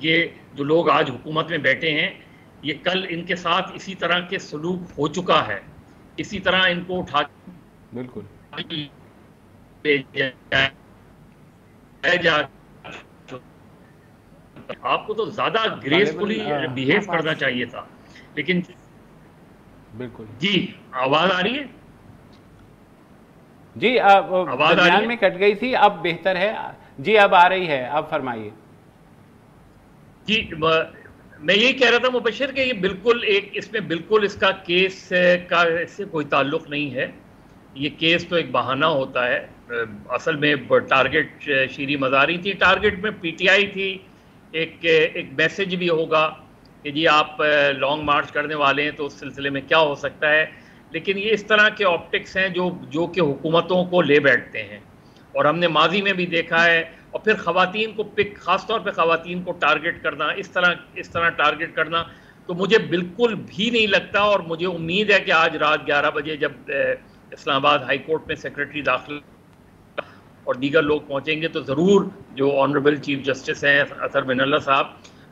یہ جو لوگ آج حکومت میں بیٹھے ہیں یہ کل ان کے ساتھ اسی طرح کے سلوک ہو چکا ہے، اسی طرح ان کو اٹھا بالکل آپ کو تو زیادہ گریسفلی بیہیو کرنا چاہیے تھا، لیکن بالکل جی آواز آ رہی ہے؟ جی درمیان میں کٹ گئی تھی، اب بہتر ہے جی، اب آ رہی ہے، اب فرمائیے۔ جی میں یہی کہہ رہا تھا مبشر کہ یہ بالکل اس میں بالکل اس کا کیس کا اس سے کوئی تعلق نہیں ہے، یہ کیس تو ایک بہانہ ہوتا ہے، اصل میں ٹارگٹ شیریں مزاری تھی، ٹارگٹ میں پی ٹی آئی تھی، ایک میسج بھی ہوگا کہ جی آپ لانگ مارچ کرنے والے ہیں تو اس سلسلے میں کیا ہو سکتا ہے، لیکن یہ اس طرح کے آپٹکس ہیں جو کہ حکومتوں کو لے بیٹھتے ہیں، اور ہم نے ماضی میں بھی دیکھا ہے، اور پھر خواتین کو خاص طور پہ خواتین کو ٹارگٹ کرنا، اس طرح ٹارگٹ کرنا، تو مجھے بالکل بھی نہیں لگتا، اور مجھے امید ہے کہ آج رات 11 بجے جب اسلام آباد ہائی کورٹ میں سیکرٹری داخلہ اور دیگر لوگ پہنچیں گے تو ضرور جو آنریبل چیف جسٹس ہیں اطہر بن اللہ صاحب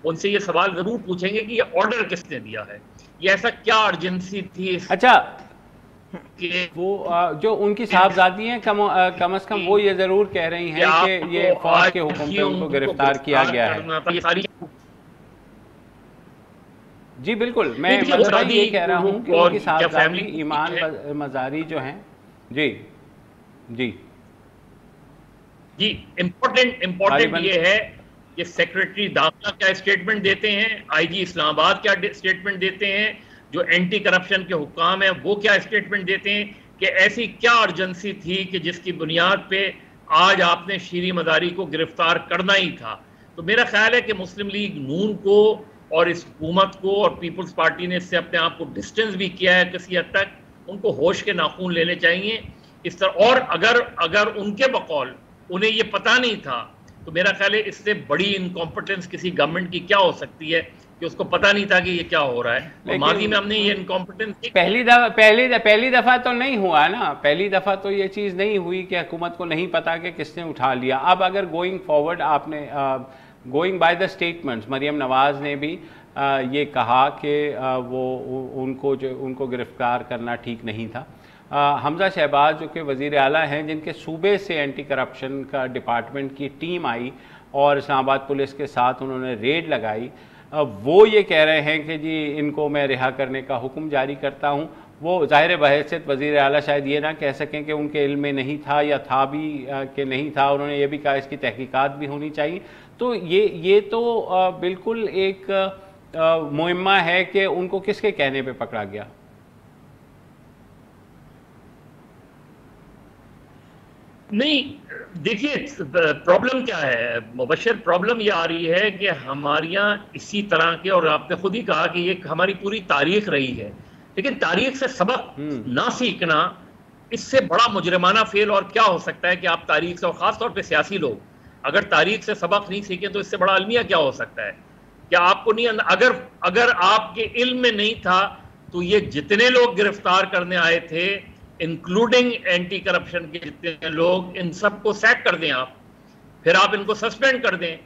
ان سے یہ سوال ضرور پوچھیں گے کہ یہ آرڈر کس نے دیا ہے، یہ ایسا کیا ارجنسی تھی۔ اچھا وہ جو ان کی صاحبزادی ہیں کم از کم وہ یہ ضرور کہہ رہی ہیں کہ یہ فوج کے حکم پہ ان کو گرفتار کیا گیا ہے۔ جی بالکل، میں یہ کہہ رہا ہوں کہ ان کی صاحبزادی ایمان مزاری جو ہیں، جی جی جی امپورٹنٹ یہ ہے کہ سیکرٹری داخلہ کیا اسٹیٹمنٹ دیتے ہیں، آئی جی اسلام آباد کیا اسٹیٹمنٹ دیتے ہیں، جو اینٹی کرپشن کے حکام ہیں وہ کیا اسٹیٹمنٹ دیتے ہیں، کہ ایسی کیا ارجنسی تھی کہ جس کی بنیاد پہ آج آپ نے شیریں مزاری کو گرفتار کرنا ہی تھا۔ تو میرا خیال ہے کہ مسلم لیگ نون کو اور اس حکومت کو اور پیپلز پارٹی نے اس سے اپنے آپ کو ڈسٹنس بھی کیا ہے کسی حد تک، ان کو ہوش کے ناخون لینے چاہیے اس طرح، اور اگر ان کے بقول انہیں یہ پتہ نہیں تھا تو میرا خیال ہے اس سے بڑی انکمپٹنس کسی گورنمنٹ کی کیا ہو سکتی ہے کہ اس کو پتہ نہیں تھا کہ یہ کیا ہو رہا ہے۔ ماضی میں ہم نے یہ انکمپٹنس پہلی دفعہ تو نہیں ہوا نا، پہلی دفعہ تو یہ چیز نہیں ہوئی کہ حکومت کو نہیں پتا کہ کس نے اٹھا لیا۔ اب اگر گوئنگ فارورڈ آپ نے going by the statements, Maryam Nawaz نے بھی یہ کہا کہ وہ ان کو گرفتار کرنا ٹھیک نہیں تھا۔ حمزہ شہباز جو کہ وزیر اعلیٰ ہیں، جن کے صوبے سے اینٹی کرپشن کا ڈپارٹمنٹ کی ٹیم آئی اور اسلام آباد پولیس کے ساتھ انہوں نے ریڈ لگائی، وہ یہ کہہ رہے ہیں کہ جی ان کو میں رہا کرنے کا حکم جاری کرتا ہوں۔ وہ ظاہر بحیثیت وزیر اعلیٰ شاید یہ نہ کہہ سکیں کہ ان کے علم میں نہیں تھا یا تھا بھی کہ نہیں تھا، انہوں نے یہ بھی کہا اس کی تحقیقات بھی ہونی چاہیے۔ تو یہ تو بالکل ایک معمہ ہے کہ ان کو کس کے کہنے پہ پکڑا گیا؟ نہیں دیکھیے پرابلم کیا ہے مبشر، پرابلم یہ آ رہی ہے کہ ہمارے یہاں اسی طرح کے، اور آپ نے خود ہی کہا کہ یہ ہماری پوری تاریخ رہی ہے، لیکن تاریخ سے سبق نہ سیکھنا اس سے بڑا مجرمانہ فعل اور کیا ہو سکتا ہے کہ آپ تاریخ سے، اور خاص طور پہ سیاسی لوگ اگر تاریخ سے سبق نہیں سیکھیں تو اس سے بڑا المیہ کیا ہو سکتا ہے؟ کیا آپ کو نہیں، اگر آپ کے علم میں نہیں تھا تو یہ جتنے لوگ گرفتار کرنے آئے تھے انکلوڈنگ اینٹی کرپشن کے جتنے لوگ، ان سب کو سیک کر دیں آپ، پھر آپ ان کو سسپینڈ کر دیں،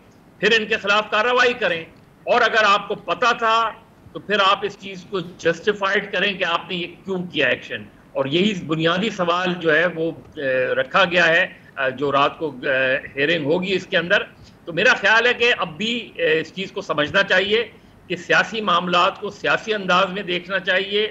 پھر ان کے خلاف کارروائی کریں، اور اگر آپ کو پتا تھا تو پھر آپ اس چیز کو جسٹیفائڈ کریں کہ آپ نے یہ کیوں کیا ایکشن، اور یہی بنیادی سوال جو ہے وہ رکھا گیا ہے جو رات کو ہیئرنگ ہوگی اس کے اندر۔ تو میرا خیال ہے کہ اب بھی اس چیز کو سمجھنا چاہیے کہ سیاسی معاملات کو سیاسی انداز میں دیکھنا چاہیے،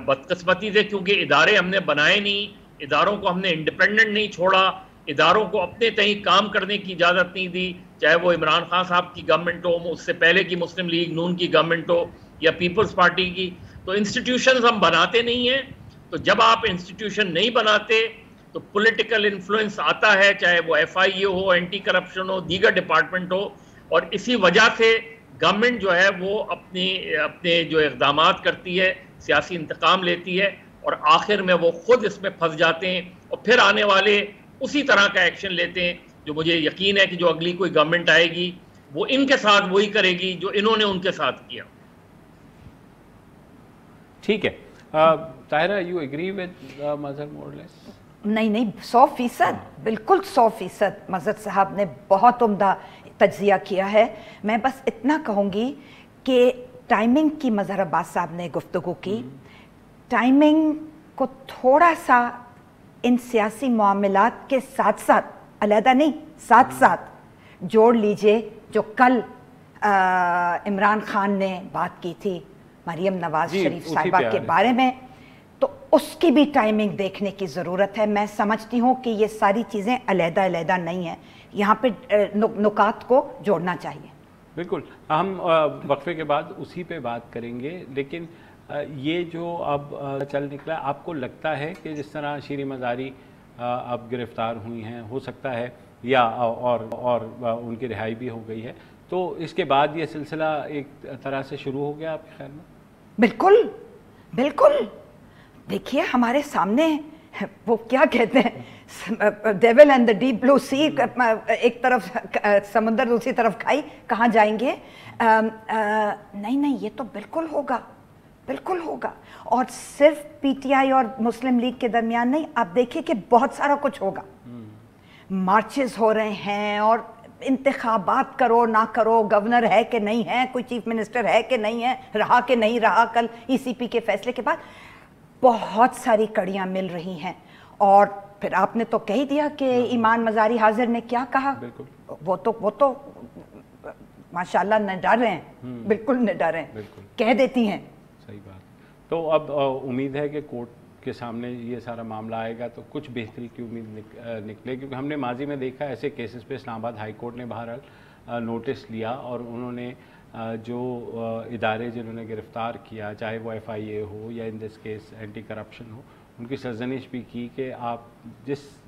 بدقسمتی سے کیونکہ ادارے ہم نے بنائے نہیں، اداروں کو ہم نے انڈیپینڈنٹ نہیں چھوڑا، اداروں کو اپنے تئیں کام کرنے کی اجازت نہیں دی، چاہے وہ عمران خان صاحب کی گورنمنٹ ہو، اس سے پہلے کی مسلم لیگ نون کی گورنمنٹ ہو یا پیپلز پارٹی کی، تو انسٹیٹیوشنز ہم بناتے نہیں ہیں۔ تو جب آپ انسٹیٹیوشن نہیں بناتے تو پولیٹیکل انفلوئنس آتا ہے، چاہے وہ ایف آئی اے ہو، اینٹی کرپشن ہو، دیگر ڈپارٹمنٹ ہو، اور اسی وجہ سے گورنمنٹ جو ہے وہ اپنے جو اقدامات کرتی ہے سیاسی انتقام لیتی ہے، اور آخر میں وہ خود اس میں پھنس جاتے ہیں، اور پھر آنے والے اسی طرح کا ایکشن لیتے ہیں جو مجھے یقین ہے کہ جو اگلی کوئی گورنمنٹ آئے گی وہ ان کے ساتھ وہی کرے گی جو انہوں نے ان کے ساتھ کیا۔ ٹھیک ہے طاہرہ، یو ایگری ود مظہر مور لیس؟ نہیں 100%، بالکل 100%۔ مظہر صاحب نے بہت عمدہ تجزیہ کیا ہے. میں بس اتنا کہوں گی کہ ٹائمنگ کی مظہر عباس صاحب نے گفتگو کی, ٹائمنگ کو تھوڑا سا ان سیاسی معاملات کے ساتھ ساتھ, علیحدہ نہیں, ساتھ ساتھ جوڑ لیجئے. جو کل عمران خان نے بات کی تھی مریم نواز شریف صاحبہ کے بارے میں, تو اس کی بھی ٹائمنگ دیکھنے کی ضرورت ہے. میں سمجھتی ہوں کہ یہ ساری چیزیں علیحدہ علیحدہ نہیں ہیں, یہاں پہ نکات کو جوڑنا چاہیے. بالکل, ہم وقفے کے بعد اسی پہ بات کریں گے. لیکن یہ جو اب چل نکلا, آپ کو لگتا ہے کہ جس طرح شیریں مزاری اب گرفتار ہوئی ہیں, ہو سکتا ہے یا اور ان کی رہائی بھی ہو گئی ہے, تو اس کے بعد یہ سلسلہ ایک طرح سے شروع ہو گیا آپ کے خیال میں؟ بالکل بالکل. دیکھیے ہمارے سامنے وہ کیا کہتے ہیں, ڈیول اینڈ دی ڈیپ بلو سی, ایک طرف سمندر دوسری طرف کھائی, کہاں جائیں گے؟ نہیں, یہ تو بالکل ہوگا, بالکل ہوگا. اور صرف پی ٹی آئی اور مسلم لیگ کے درمیان نہیں, آپ دیکھیں کہ بہت سارا کچھ ہوگا. مارچز ہو رہے ہیں, اور انتخابات کرو نہ کرو, گورنر ہے کہ نہیں ہے, کوئی چیف منسٹر ہے کہ نہیں ہے, رہا کہ نہیں رہا کل ای سی پی کے فیصلے کے بعد, بہت ساری کڑیاں مل رہی ہیں. اور پھر آپ نے تو کہہ دیا کہ ایمان مزاری حاضر نے کیا کہا. وہ تو ماشاءاللہ نڈر ہیں, بالکل نڈر ہیں, کہہ دیتی ہیں. صحیح بات. تو اب امید ہے کہ کورٹ کے سامنے یہ سارا معاملہ آئے گا تو کچھ بہتری کی امید نکلے, کیونکہ ہم نے ماضی میں دیکھا ایسے کیسز پہ اسلام آباد ہائی کورٹ نے بہرحال نوٹس لیا, اور انہوں نے جو ادارے جنہوں نے گرفتار کیا, چاہے وہ ایف آئی اے ہو یا ان دس کیس اینٹی کرپشن ہو, ان کی سرزنش بھی کی کہ آپ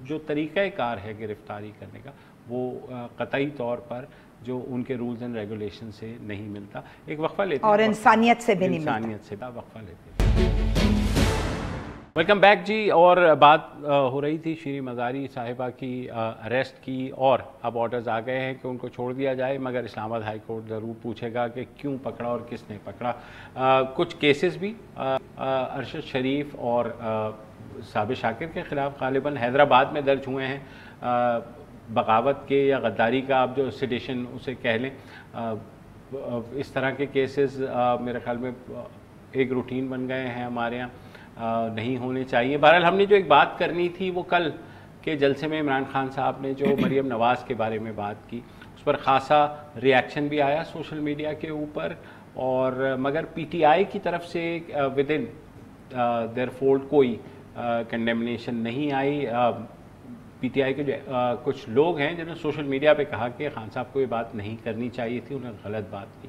جو طریقہ کار ہے گرفتاری کرنے کا, وہ قطعی طور پر جو ان کے رولز اینڈ ریگولیشن سے نہیں ملتا. ایک وقفہ لیتے ہیں, اور انسانیت سے بھی نہیں ملتا. انسانیت سے وقفہ لیتے ہیں. ویلکم بیک جی. اور بات ہو رہی تھی شیریں مزاری صاحبہ کی اریسٹ کی, اور اب آرڈرز آ گئے ہیں کہ ان کو چھوڑ دیا جائے, مگر اسلام آباد ہائی کورٹ ضرور پوچھے گا کہ کیوں پکڑا اور کس نے پکڑا. کچھ کیسز بھی ارشد شریف اور صابر شاکر کے خلاف غالباً حیدرآباد میں درج ہوئے ہیں, بغاوت کے یا غداری کا آپ جو سیڈیشن اسے کہہ لیں. اس طرح کے کیسز میرے خیال میں ایک روٹین بن گئے ہیں ہمارے یہاں, نہیں ہونے چاہیے. بہرحال ہم نے جو ایک بات کرنی تھی وہ کل کے جلسے میں عمران خان صاحب نے جو مریم نواز کے بارے میں بات کی, اس پر خاصا ریاکشن بھی آیا سوشل میڈیا کے اوپر, اور مگر پی ٹی آئی کی طرف سے ود ان دیر فولڈ کوئی کنڈیمنیشن نہیں آئی. پی ٹی آئی کے جو کچھ لوگ ہیں جنہوں نے سوشل میڈیا پہ کہا کہ خان صاحب کو یہ بات نہیں کرنی چاہیے تھی, انہوں نے غلط بات کی.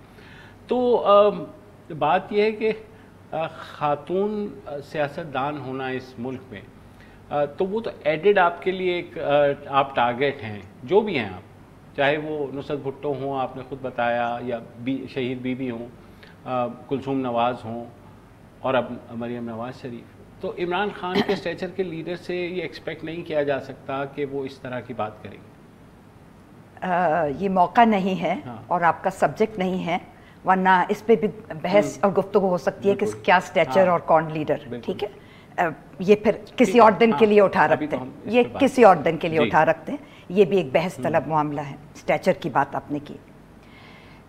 تو بات یہ ہے کہ خاتون سیاستدان ہونا اس ملک میں, تو وہ تو ایڈڈ آپ کے لیے ایک آپ ٹارگیٹ ہیں, جو بھی ہیں آپ, چاہے وہ نصرت بھٹو ہوں, آپ نے خود بتایا, یا شہید بی بی ہوں, کلثوم نواز ہوں, اور اب مریم نواز شریف. تو عمران خان کے اسٹیچر کے لیڈر سے یہ ایکسپیکٹ نہیں کیا جا سکتا کہ وہ اس طرح کی بات کریں گے. یہ موقع نہیں ہے اور آپ کا سبجیکٹ نہیں ہے, ورنہ اس پہ بھی بحث اور گفتگو ہو سکتی ہے کہ کیا اسٹیچر اور کون لیڈر. ٹھیک ہے, یہ پھر کسی اور دن کے لیے اٹھا رکھتے ہیں, یہ کسی اور دن کے لیے اٹھا رکھتے ہیں. یہ بھی ایک بحث طلب معاملہ ہے. اسٹیچر کی بات آپ نے کی.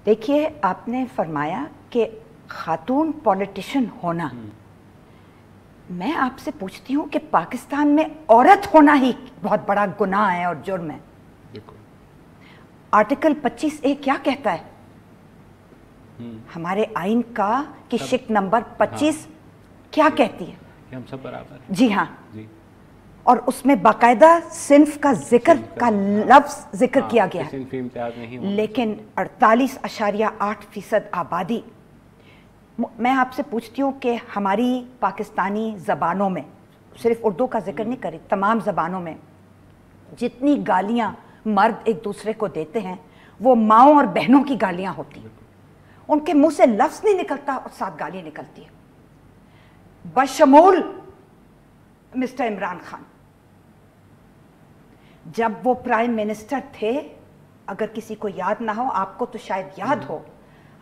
دیکھیے, آپ نے فرمایا کہ خاتون پولیٹیشین ہونا, میں آپ سے پوچھتی ہوں کہ پاکستان میں عورت ہونا ہی بہت بڑا گناہ ہے اور جرم ہے. آرٹیکل 25A کیا کہتا ہے ہمارے آئین کا, کہ شک نمبر 25 کیا کہتی ہے؟ کہ ہم سب برابر ہیں. جی ہاں, اور اس میں باقاعدہ صنف کا ذکر کا لفظ ذکر کیا گیا ہے. لیکن 48.8% آبادی, میں آپ سے پوچھتی ہوں کہ ہماری پاکستانی زبانوں میں, صرف اردو کا ذکر نہیں کری, تمام زبانوں میں جتنی گالیاں مرد ایک دوسرے کو دیتے ہیں وہ ماؤں اور بہنوں کی گالیاں ہوتی ہیں. ان کے منہ سے لفظ نہیں نکلتا اور ساتھ گالی نکلتی ہے, بشمول مسٹر عمران خان. جب وہ پرائم منسٹر تھے, اگر کسی کو یاد نہ ہو, آپ کو تو شاید یاد ہو,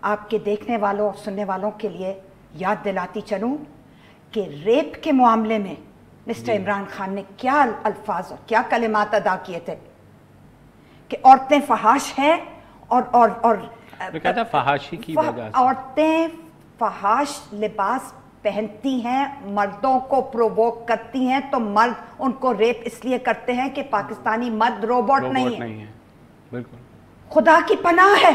آپ کے دیکھنے والوں اور سننے والوں کے لیے یاد دلاتی چلوں کہ ریپ کے معاملے میں مسٹر عمران خان نے کیا الفاظ اور کیا کلمات ادا کیے تھے کہ عورتیں فحاش ہیں اور کہتا فحاشی کی وجہ سے عورتیں فحاش لباس پہنتی ہیں، مردوں کو پرووک کرتی ہیں، تو مرد ان کو ریپ اس لیے کرتے ہیں کہ پاکستانی مرد روبوٹ نہیں ہے. بالکل خدا کی پناہ ہے.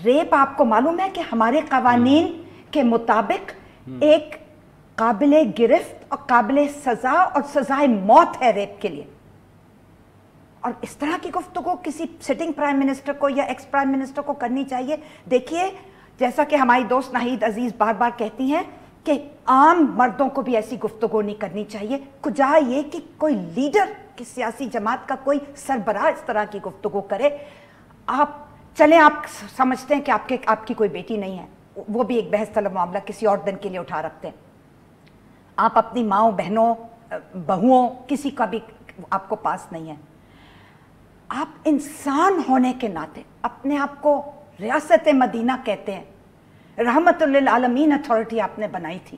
ریپ آپ کو معلوم ہے کہ ہمارے قوانین کے مطابق ایک قابل گرفت اور قابل سزا اور سزائے موت ہے ریپ کے لیے. اور اس طرح کی گفتگو کسی سٹنگ پرائم منسٹر کو یا ایکس پرائم منسٹر کو کرنی چاہیے. دیکھیے جیسا کہ ہماری دوست ناہید عزیز بار بار کہتی ہیں کہ عام مردوں کو بھی ایسی گفتگو نہیں کرنی چاہیے. کجا یہ کہ کوئی لیڈر کی سیاسی جماعت کا کوئی سربراہ اس طرح کی گفتگو کرے. آپ چلیں، آپ سمجھتے ہیں کہ آپ کی کوئی بیٹی نہیں ہے، وہ بھی ایک بحث طلب معاملہ کسی اور دن کے لیے اٹھا رکھتے ہیں. آپ اپنی ماؤں بہنوں بہوؤں کسی کا بھی آپ کو پاس نہیں ہے. آپ انسان ہونے کے ناطے اپنے آپ کو ریاست مدینہ کہتے ہیں. رحمت للعالمین اتھارٹی آپ نے بنائی تھی.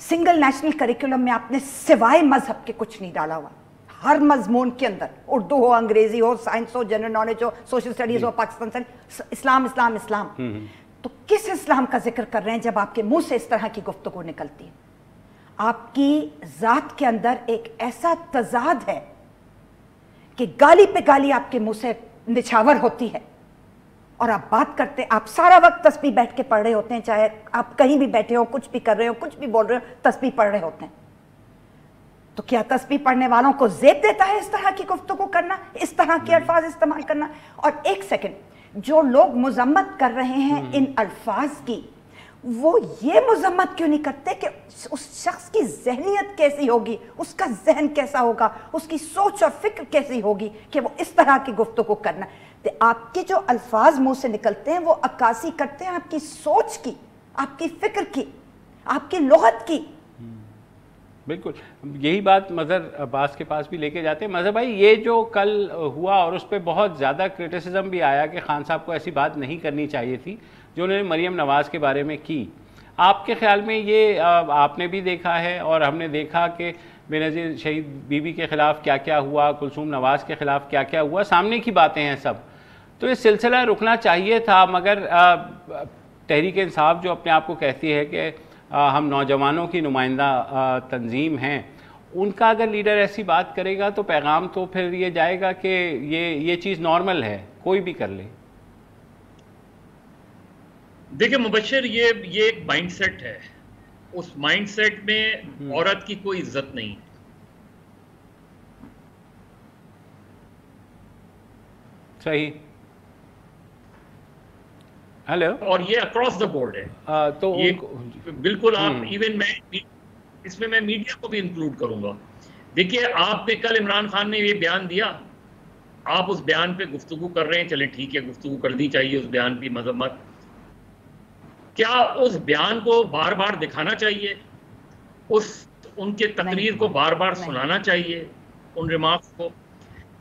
سنگل نیشنل کریکولم میں آپ نے سوائے مذہب کے کچھ نہیں ڈالا ہوا. ہر مضمون کے اندر، اردو ہو، انگریزی ہو، سائنس ہو، جنرل نالج ہو، سوشل اسٹڈیز ہو، پاکستان سے اسلام اسلام اسلام. تو کس اسلام کا ذکر کر رہے ہیں جب آپ کے منہ سے اس طرح کی گفتگو نکلتی ہے؟ آپ کی ذات کے اندر ایک ایسا تضاد ہے کہ گالی پہ گالی آپ کے منہ سے نچھاور ہوتی ہے، اور آپ بات کرتے، آپ سارا وقت تسبیح بیٹھ کے پڑھ رہے ہوتے ہیں، چاہے آپ کہیں بھی بیٹھے ہو، کچھ بھی کر رہے ہو، کچھ بھی بول رہے ہو، تسبیح پڑھ رہے ہوتے ہیں. تو کیا تسبیح پڑھنے والوں کو زیب دیتا ہے اس طرح کی گفتگو کرنا، اس طرح کے الفاظ استعمال کرنا؟ اور ایک سیکنڈ، جو لوگ مذمت کر رہے ہیں ان الفاظ کی، وہ یہ مذمت کیوں نہیں کرتے کہ اس شخص کی ذہنیت کیسی ہوگی، اس کا ذہن کیسا ہوگا، اس کی سوچ اور فکر کیسی ہوگی کہ وہ اس طرح کی گفتگو کرنا. آپ کے جو الفاظ منہ سے نکلتے ہیں وہ عکاسی کرتے ہیں آپ کی سوچ کی، آپ کی فکر کی، آپ کی لغت کی. بالکل یہی بات مظہر عباس کے پاس بھی لے کے جاتے ہیں. مظہر بھائی، یہ جو کل ہوا اور اس پہ بہت زیادہ کرٹیسزم بھی آیا کہ خان صاحب کو ایسی بات نہیں کرنی چاہیے تھی جو انہوں نے مریم نواز کے بارے میں کی. آپ کے خیال میں یہ آپ نے بھی دیکھا ہے اور ہم نے دیکھا کہ بے نظیر شہید بی بی کے خلاف کیا کیا ہوا، کلثوم نواز کے خلاف کیا کیا ہوا، سامنے کی باتیں ہیں سب. تو یہ سلسلہ رکنا چاہیے تھا، مگر تحریک انصاف جو اپنے آپ کو کہتی ہے کہ ہم نوجوانوں کی نمائندہ تنظیم ہیں، ان کا اگر لیڈر ایسی بات کرے گا تو پیغام تو پھر یہ جائے گا کہ یہ چیز نارمل ہے، کوئی بھی کر لے. دیکھیں مبشر، یہ ایک مائنڈ سیٹ ہے. اس مائنڈ سیٹ میں عورت کی کوئی عزت نہیں. صحیح. ہیلو. اور یہ اکراس دا بورڈ ہے. تو بالکل آپ ایون میں اس میں میڈیا کو بھی انکلوڈ کروں گا. دیکھیے، آپ نے کل عمران خان نے یہ بیان دیا، آپ اس بیان پہ گفتگو کر رہے ہیں، چلیں ٹھیک ہے، گفتگو کرنی چاہیے اس بیان کی مذمت. کیا اس بیان کو بار بار دکھانا چاہیے؟ ان کے تقریر کو بار بار سنانا چاہیے، ان ریمارکس کو؟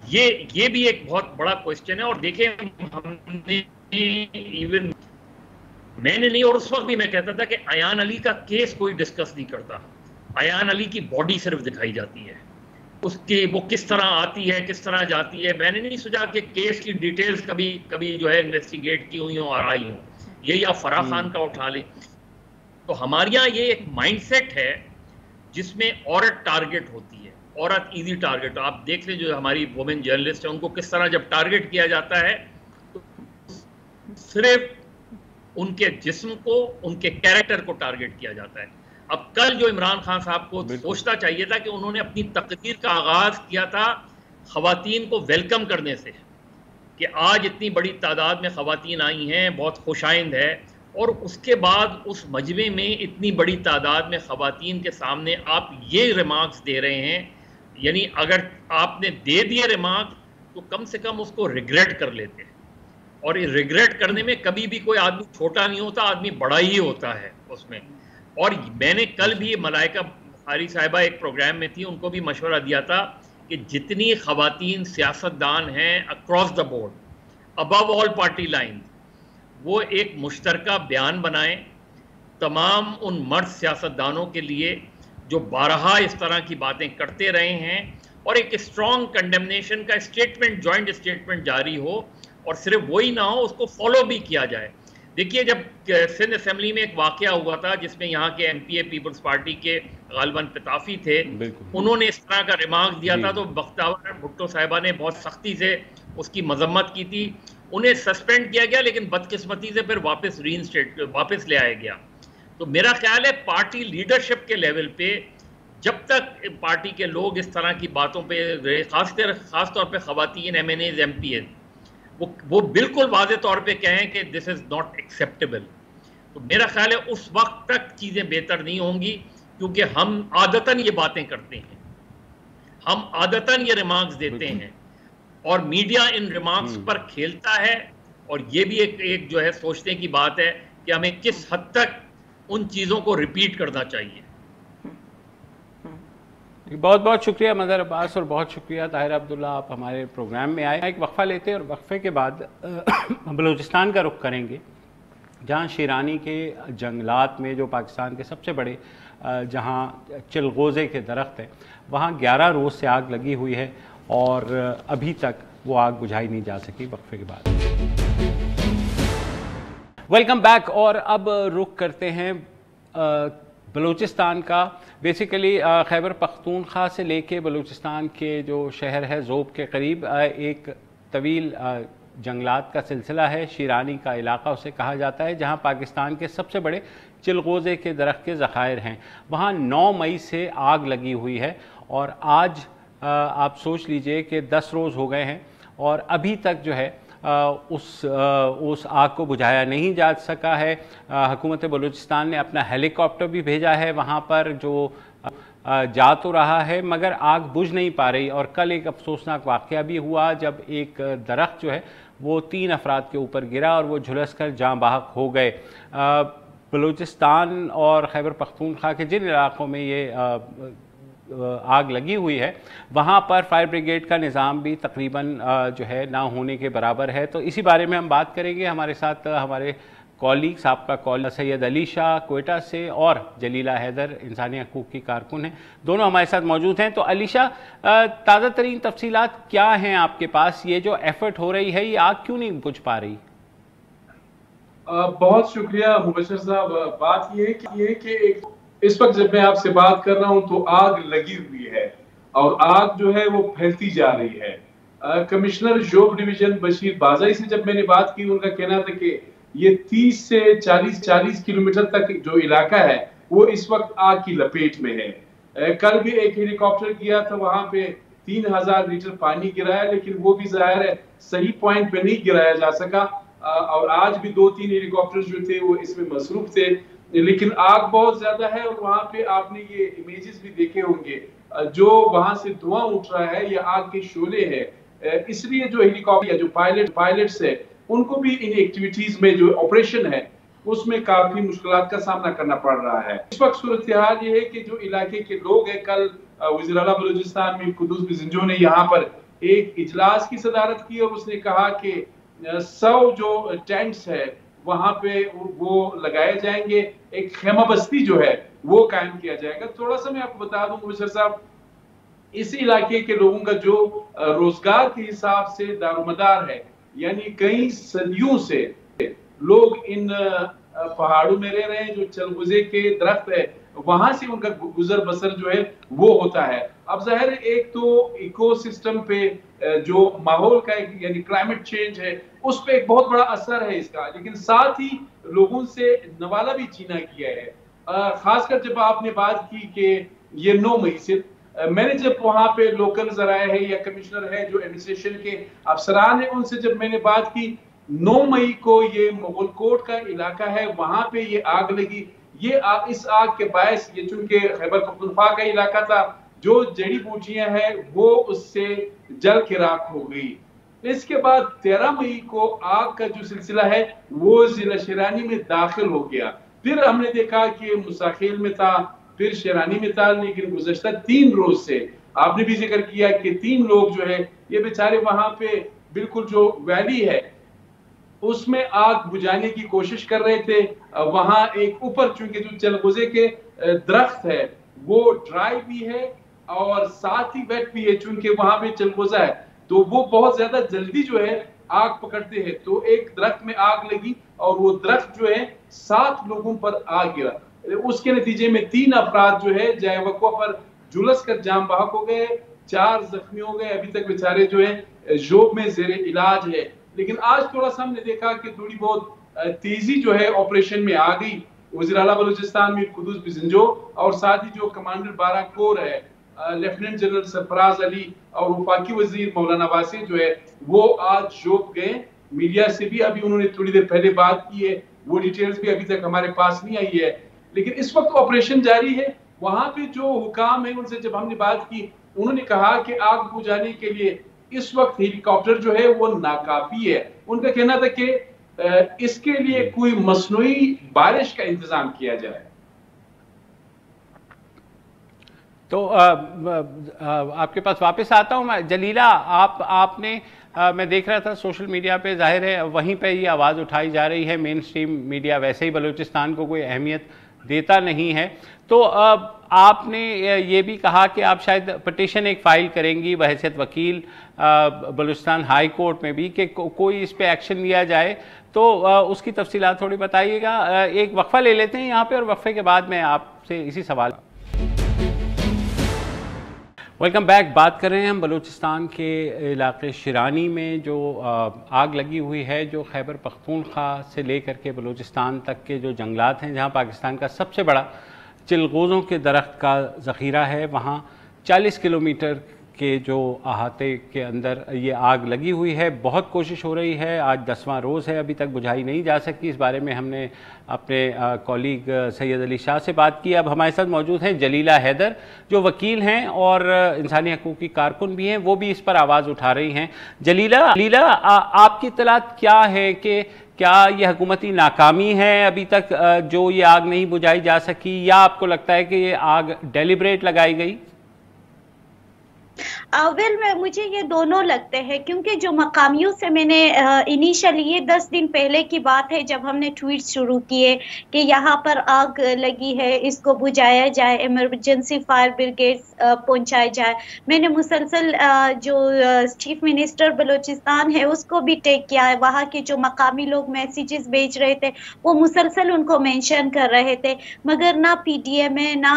یہ بھی ایک بہت بڑا کوشچن ہے. اور دیکھیں، ہم نے ایون میں نے نہیں، اور اس وقت بھی میں کہتا تھا کہ ایان علی کا کیس کوئی ڈسکس نہیں کرتا. ایان علی کی باڈی صرف دکھائی جاتی ہے، اس کی وہ کس طرح آتی ہے، کس طرح جاتی ہے. میں نے نہیں سوچا کہ کیس کی ڈیٹیلز کبھی جو ہے انویسٹیگیٹ کی ہوئی ہوں اور آئی ہوں. یہ یا فرح خان کا اٹھا لیں. تو ہمارے یہاں یہ ایک مائنڈ سیٹ ہے جس میں عورت ٹارگٹ ہوتی ہے، عورت ایزی ٹارگٹ. آپ دیکھ لیں جو ہماری وومن جرنلسٹ ہیں، ان کو کس طرح جب ٹارگٹ کیا جاتا ہے تو صرف ان کے جسم کو، ان کے کیریکٹر کو ٹارگٹ کیا جاتا ہے. اب کل جو عمران خان صاحب کو سوچنا چاہیے تھا کہ انہوں نے اپنی تقریر کا آغاز کیا تھا خواتین کو ویلکم کرنے سے، کہ آج اتنی بڑی تعداد میں خواتین آئی ہیں، بہت خوش آئند ہے. اور اس کے بعد اس مجمع میں اتنی بڑی تعداد میں خواتین کے سامنے آپ یہ ریمارکس دے رہے ہیں. یعنی اگر آپ نے دے دیے ریمارک تو کم سے کم اس کو ریگریٹ کر لیتے. اور ریگریٹ کرنے میں کبھی بھی کوئی آدمی چھوٹا نہیں ہوتا، آدمی بڑا ہی ہوتا ہے اس میں. اور میں نے کل بھی ملائکہ بخاری صاحبہ ایک پروگرام میں تھی، ان کو بھی مشورہ دیا تھا کہ جتنی خواتین سیاستدان ہیں across the board, above all party line, وہ ایک مشترکہ بیان بنائیں تمام ان مرد سیاستدانوں کے لیے جو بارہا اس طرح کی باتیں کرتے رہے ہیں اور ایک اسٹرانگ کنڈیمنیشن کا اسٹیٹمنٹ، جوائنٹ اسٹیٹمنٹ جاری ہو، اور صرف وہی نہ ہو، اس کو فالو بھی کیا جائے. دیکھیے جب سندھ اسمبلی میں ایک واقعہ ہوا تھا جس میں یہاں کے MP پیپلز پارٹی کے غالباً پتافی تھے، انہوں نے اس طرح کا ریمارک دیا تھا تو بختیار بھٹو صاحبہ نے بہت سختی سے اس کی مذمت کی تھی. انہیں سسپینڈ کیا گیا لیکن بدقسمتی سے پھر واپس لے آیا گیا. تو میرا خیال ہے پارٹی لیڈرشپ کے لیول پہ جب تک پارٹی کے لوگ اس طرح کی باتوں پہ، خاص طور پہ خواتین MNAs MPs، وہ بالکل واضح طور پہ کہیں کہ دس از ناٹ ایکسیپٹیبل، تو میرا خیال ہے اس وقت تک چیزیں بہتر نہیں ہوں گی، کیونکہ ہم عادتاً یہ باتیں کرتے ہیں، ہم عادتاً یہ ریمارکس دیتے ہیں، اور میڈیا ان ریمارکس پر کھیلتا ہے. اور یہ بھی ایک جو ہے سوچنے کی بات ہے کہ ہمیں کس حد تک ان چیزوں کو ریپیٹ کرنا چاہیے. بہت بہت شکریہ مظہر عباس، اور بہت شکریہ طاہر عبداللہ، آپ ہمارے پروگرام میں آئے. ایک وقفہ لیتے ہیں اور وقفے کے بعد بلوچستان کا رخ کریں گے، جہاں شیرانی کے جنگلات میں جو پاکستان کے سب سے بڑے جہاں چلغوزے کے درخت ہیں، وہاں 11 روز سے آگ لگی ہوئی ہے اور ابھی تک وہ آگ بجھائی نہیں جا سکی. وقفے کے بعد ویلکم بیک، اور اب رخ کرتے ہیں بلوچستان کا. بیسیکلی خیبر پختونخوا سے لے کے بلوچستان کے جو شہر ہے زوب کے قریب ایک طویل جنگلات کا سلسلہ ہے. شیرانی کا علاقہ اسے کہا جاتا ہے، جہاں پاکستان کے سب سے بڑے چلغوزے کے درخت کے ذخائر ہیں. وہاں 9 مئی سے آگ لگی ہوئی ہے، اور آج آپ سوچ لیجئے کہ 10 روز ہو گئے ہیں اور ابھی تک جو ہے اس آگ کو بجھایا نہیں جا سکا ہے. حکومت بلوچستان نے اپنا ہیلی کاپٹر بھی بھیجا ہے وہاں پر، جو جا تو رہا ہے مگر آگ بجھ نہیں پا رہی. اور کل ایک افسوسناک واقعہ بھی ہوا جب ایک درخت جو ہے وہ 3 افراد کے اوپر گرا اور وہ جھلس کر جاں بحق ہو گئے. بلوچستان اور خیبر پختونخوا کے جن علاقوں میں یہ آگ لگی ہوئی ہے وہاں پر فائر بریگیڈ کا نظام بھی تقریباً جو ہے نہ ہونے کے برابر ہے. تو اسی بارے میں ہم بات کریں گے. ہمارے ساتھ ہمارے کالیگز، آپ کا کال سید علی شاہ کوئٹہ سے اور جلیلہ حیدر انسانی حقوق کی کارکن ہیں، دونوں ہمارے ساتھ موجود ہیں. تو علی شاہ، تازہ ترین تفصیلات کیا ہیں آپ کے پاس؟ یہ جو ایفرٹ ہو رہی ہے یہ آگ کیوں نہیں بجھ پا رہی؟ بہت شکریہ مبشر صاحب. بات یہ ہے کہ اس وقت جب میں آپ سے بات کر رہا ہوں تو آگ لگی ہوئی ہے اور آگ جو ہے وہ پھیلتی جا رہی ہے. Commissioner job division Bashir Bazai سے جب میں نے بات کی، ان کا کہنا تھا کہ یہ 30 سے 40 کلومیٹر تک جو علاقہ ہے وہ اس وقت آگ کی لپیٹ میں ہے. کل بھی ایک ہیلی کاپٹر گیا تھا، وہاں پہ 3000 لیٹر پانی گرایا، لیکن وہ بھی ظاہر ہے صحیح پوائنٹ پہ نہیں گرایا جا سکا. اور آج بھی 2-3 ہیلی کاپٹر جو تھے وہ اس میں مصروف تھے، لیکن آگ بہت زیادہ ہے. اور وہاں پہ آپ نے یہ امیجز بھی دیکھے ہوں گے، جو وہاں سے دھواں اٹھ رہا ہے یہ آگ کے شعلے ہیں. اس لیے جو ہیلی کاپٹر یا جو پائلٹس ہے ان کو بھی ان ایکٹیویٹیز میں جو آپریشن ہے اس میں کافی مشکلات کا سامنا کرنا پڑ رہا ہے. اس وقت صورتحال یہ ہے کہ جو علاقے کے لوگ ہیں، کل وزیر اعلیٰ بلوچستان میں قدوس بزنجو نے یہاں پر ایک اجلاس کی صدارت کی اور اس نے کہا کہ 100 جو ٹینٹس ہے وہاں پہ وہ لگائے جائیں گے، ایک خیمہ بستی جو ہے وہ قائم کیا جائے گا. تھوڑا سا میں آپ کو بتا دوں مبشر صاحب، اس علاقے کے لوگوں کا جو روزگار کے حساب سے دارومدار ہے، یعنی کئی صدیوں سے لوگ ان پہاڑوں میں رہ رہے ہیں، جو چلغوزے کے درخت ہے وہاں سے ان کا گزر بسر جو ہے وہ ہوتا ہے. اب ظاہر ایک تو ایکو سسٹم پہ جو ماحول کا یعنی کلائمیٹ چینج ہے اس پہ ایک بہت بڑا اثر ہے اس کا، لیکن ساتھ ہی لوگوں سے نوالا بھی چھینا گیا ہے. خاص کر جب آپ نے بات کی کہ یہ 9 مئی سے، میں نے جب وہاں پہ لوکل ذرائع ہے یا کمشنر ہے جو ایڈمنسٹریشن کے افسران ہیں ان سے جب میں نے بات کی، 9 مئی کو یہ مغل کوٹ کا علاقہ ہے وہاں پہ یہ آگ لگی. اس آگ کے باعث یہ چونکہ خیبر پختونخوا کا علاقہ تھا، جو جڑی بوٹیاں ہیں وہ اس سے جل کے راکھ ہو گئی. اس کے بعد 13 مئی کو آگ کا جو سلسلہ ہے وہ ضلع شیرانی میں داخل ہو گیا. پھر ہم نے دیکھا کہ مساخیل میں تھا، پھر شیرانی میں تھا، لیکن گزشتہ 3 روز سے آپ نے بھی ذکر کیا کہ 3 لوگ جو ہے یہ بیچارے وہاں پہ بالکل جو ویلی ہے اس میں آگ بجھانے کی کوشش کر رہے تھے. وہاں ایک اوپر چونکہ جو چلغوزے کے درخت ہے وہ ڈرائی بھی ہے اور ساتھ ہی ویٹ بھی ہے، چونکہ وہاں پہ چلغوزہ ہے تو وہ بہت زیادہ جلدی جو ہے آگ پکڑتے ہیں. تو ایک درخت میں آگ لگی اور وہ درخت جو ہے 7 لوگوں پر آگ گرا. اس کے نتیجے میں 3 افراد جو ہے جائے وقوع پر جھلس کر جاں بحق ہو گئے، 4 زخمی ہو گئے. ابھی تک بیچارے جو ہیں ژوب میں زیر علاج ہے. لیکن آج تھوڑا سا ہم نے دیکھا کہ تھوڑی بہت تیزی جو ہے آپریشن میں آ گئی. وزیر اعلیٰ بلوچستان میر قدوس بزنجو اور ساتھ ہی جو کمانڈر 12 کور ہے لیفٹیننٹ جنرل سرفراز علی اور وفاقی وزیر مولانا واسع جو ہے وہ آج ژوب گئے. میڈیا سے بھی ابھی انہوں نے تھوڑی دیر پہلے بات کی ہے، وہ ڈیٹیلز بھی ابھی تک ہمارے پاس نہیں آئی ہے. لیکن اس وقت آپریشن جاری ہے. وہاں پہ جو حکام ہیں ان سے جب ہم نے بات کی انہوں نے کہا کہ آگ بجھانے کے لیے اس وقت ہیلی کاپٹر جو ہے وہ ناکافی ہے. ان کا کہنا تھا کہ اس کے لیے کوئی مصنوعی بارش کا انتظام کیا جائے. تو آپ کے پاس واپس آتا ہوں میں. جلیلہ، آپ نے میں دیکھ رہا تھا سوشل میڈیا پہ، ظاہر ہے وہیں پہ یہ آواز اٹھائی جا رہی ہے. مین سٹریم میڈیا ویسے ہی بلوچستان کو کوئی اہمیت دیتا نہیں ہے. تو آپ نے یہ بھی کہا کہ آپ شاید پٹیشن ایک فائل کریں گی بحیثیت وکیل بلوچستان ہائی کورٹ میں بھی کہ کوئی اس پہ ایکشن لیا جائے. تو اس کی تفصیلات تھوڑی بتائیے گا. ایک وقفہ لے لیتے ہیں یہاں پہ اور وقفے کے بعد میں آپ سے اسی سوال. Welcome back. بات کر رہے ہیں ہم بلوچستان کے علاقے شیرانی میں جو آگ لگی ہوئی ہے، جو خیبر پختونخوا سے لے کر کے بلوچستان تک کے جو جنگلات ہیں جہاں پاکستان کا سب سے بڑا چلغوزوں کے درخت کا ذخیرہ ہے، وہاں 40 کلومیٹر کے جو احاطے کے اندر یہ آگ لگی ہوئی ہے. بہت کوشش ہو رہی ہے، آج 10واں روز ہے، ابھی تک بجھائی نہیں جا سکتی. اس بارے میں ہم نے اپنے کولیگ سید علی شاہ سے بات کی. اب ہمارے ساتھ موجود ہیں جلیلہ حیدر جو وکیل ہیں اور انسانی حقوق کی کارکن بھی ہیں، وہ بھی اس پر آواز اٹھا رہی ہیں. جلیلہ، آپ کی اطلاعات کیا ہے کہ کیا یہ حکومتی ناکامی ہے ابھی تک جو یہ آگ نہیں بجھائی جا سکی، یا آپ کو لگتا ہے کہ یہ آگ ڈیلیبریٹ لگائی گئی؟ مجھے یہ دونوں لگتے ہیں، کیونکہ جو مقامیوں سے میں نے انیشلی یہ 10 دن پہلے کی بات ہے جب ہم نے ٹویٹ شروع کیے کہ یہاں پر آگ لگی ہے، اس کو بجھایا جائے، ایمرجنسی فائر بریگیڈ پہنچایا جائے. میں نے مسلسل جو چیف منسٹر بلوچستان ہے اس کو بھی ٹیک کیا ہے. وہاں کے جو مقامی لوگ میسیجز بھیج رہے تھے وہ مسلسل ان کو مینشن کر رہے تھے، مگر نہ پی ڈی ایم میں نہ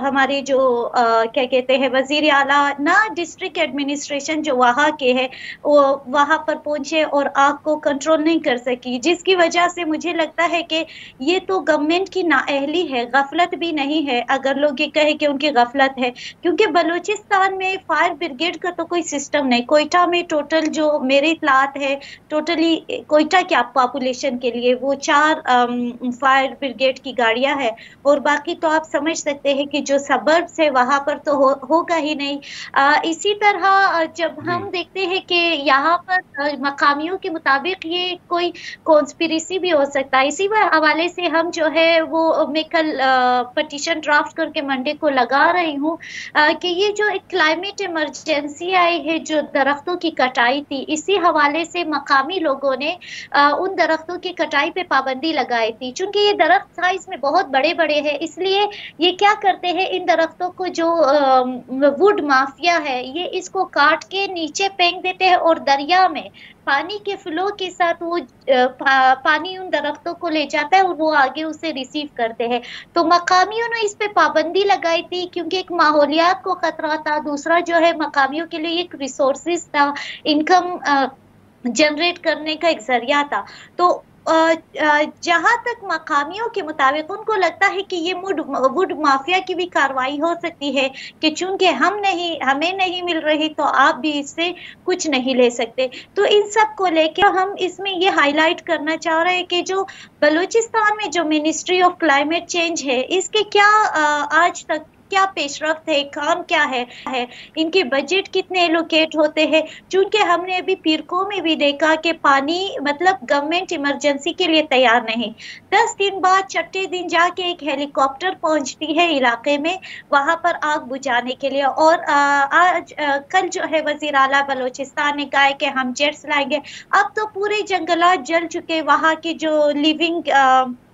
ہمارے جو کیا کہتے ہیں وزیر اعلیٰ نہ ڈسٹرکٹ ایڈمنسٹریشن جو وہاں کے ہے وہ وہاں پر پہنچے اور آگ کو کنٹرول نہیں کر سکی، جس کی وجہ سے مجھے لگتا ہے کہ یہ تو گورنمنٹ کی نااہلی ہے، غفلت بھی نہیں ہے اگر لوگ یہ کہیں کہ ان کی غفلت ہے. کیونکہ بلوچستان میں فائر بریگیڈ کا تو کوئی سسٹم نہیں. کوئٹہ میں ٹوٹل جو میری اطلاعات ہے ٹوٹلی کوئٹہ کی پاپولیشن کے لیے وہ 4 فائر بریگیڈ کی گاڑیاں ہیں، اور باقی تو آپ سمجھ سکتے ہیں کہ جو سبربس ہے وہاں پر تو ہوگا ہی نہیں. اسی طرح جب ہم دیکھتے ہیں کہ یہاں پر مقامیوں کے مطابق یہ کوئی کانسپیریسی بھی ہو سکتا ہے، اسی حوالے سے ہم جو ہے وہ میں کل پٹیشن ڈرافٹ کر کے منڈے کو لگا رہی ہوں کہ یہ جو ایک کلائمیٹ ایمرجنسی آئی ہے، جو درختوں کی کٹائی تھی، اسی حوالے سے مقامی لوگوں نے ان درختوں کی کٹائی پہ پابندی لگائی تھی. چونکہ یہ درخت سائز میں بہت بڑے بڑے ہیں، اس لیے یہ کیا کرتے ہیں ان درختوں کو جو ووڈ مافیا ہے یہ اس کو کاٹ کے نیچے پھینک دیتے ہیں اور دریا میں پانی کے فلو کے ساتھ وہ پانی ان درختوں کو لے جاتا ہے اور وہ آگے اسے ریسیو کرتے ہیں. تو مقامیوں نے اس پہ پابندی لگائی تھی کیونکہ ایک ماحولیات کو خطرہ تھا، دوسرا جو ہے مقامیوں کے لیے ایک ریسورسز تھا، انکم جنریٹ کرنے کا ایک ذریعہ تھا. تو جہاں تک مقامیوں کے مطابق ان کو لگتا ہے کہ یہ ووڈ مافیا کی بھی کارروائی ہو سکتی ہے کہ چونکہ ہمیں نہیں مل رہی تو آپ بھی اس سے کچھ نہیں لے سکتے. تو ان سب کو لے کے ہم اس میں یہ ہائی لائٹ کرنا چاہ رہے ہیں کہ جو بلوچستان میں جو منسٹری آف کلائمیٹ چینج ہے اس کے کیا آج تک کیا پیش رفت ہے، کام کیا ہے، ان کے بجٹ کتنے ایلوکیٹ ہوتے ہیں. چونکہ ہم نے ابھی پیرکو میں بھی دیکھا کہ پانی مطلب گورنمنٹ ایمرجنسی کے لیے تیار نہیں. 10 دن بعد چھٹے دن جا کے ایک ہیلی کاپٹر پہنچتی ہے علاقے میں وہاں پر آگ بجھانے کے لیے، اور آج کل جو ہے وزیر اعلیٰ بلوچستان نے کہا ہے کہ ہم جیٹس لائیں گے. اب تو پورے جنگلات جل چکے، وہاں کی جو لیونگ